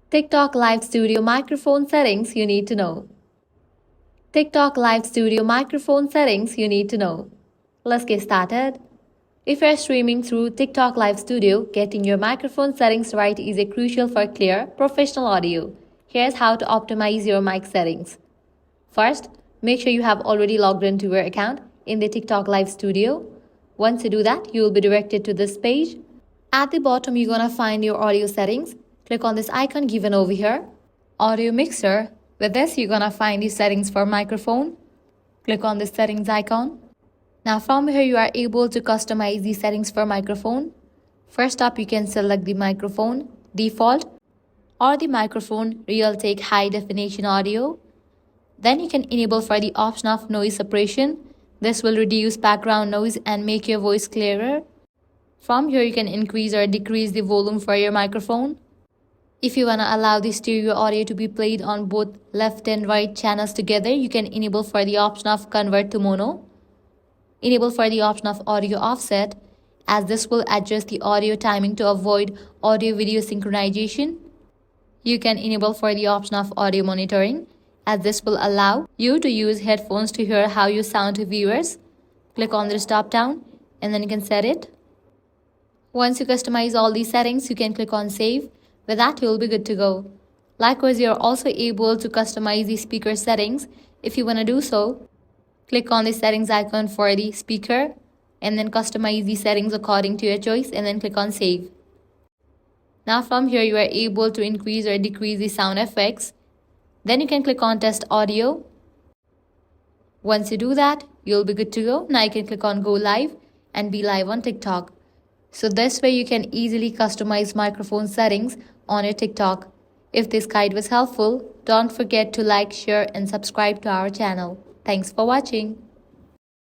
TikTok Live Studio microphone settings you need to know. TikTok Live Studio microphone settings you need to know. Let's get started. If you're streaming through TikTok Live Studio, getting your microphone settings right is crucial for clear, professional audio. Here's how to optimize your mic settings. First, make sure you have already logged into your account in the TikTok Live Studio. Once you do that, you will be directed to this page. At the bottom, you're gonna find your audio settings. Click on this icon given over here, audio mixer. With this, you're gonna find the settings for microphone. Click on the settings icon. Now from here, you are able to customize the settings for microphone. First up, you can select the microphone default or the microphone Realtek high definition audio. Then you can enable for the option of noise suppression. This will reduce background noise and make your voice clearer. From here, you can increase or decrease the volume for your microphone. If you want to allow the stereo audio to be played on both left and right channels together, you can enable for the option of convert to mono. Enable for the option of audio offset, as this will adjust the audio timing to avoid audio-video synchronization. You can enable for the option of audio monitoring, as this will allow you to use headphones to hear how you sound to viewers. Click on this drop down and then you can set it. Once you customize all these settings, you can click on save. With that, you'll be good to go. Likewise, you're also able to customize the speaker settings. If you want to do so, click on the settings icon for the speaker and then customize the settings according to your choice and then click on save. Now from here, you are able to increase or decrease the sound effects. Then you can click on test audio. Once you do that, you'll be good to go. Now you can click on go live and be live on TikTok. So this way you can easily customize microphone settings on your TikTok. If this guide was helpful, don't forget to like, share and subscribe to our channel. Thanks for watching.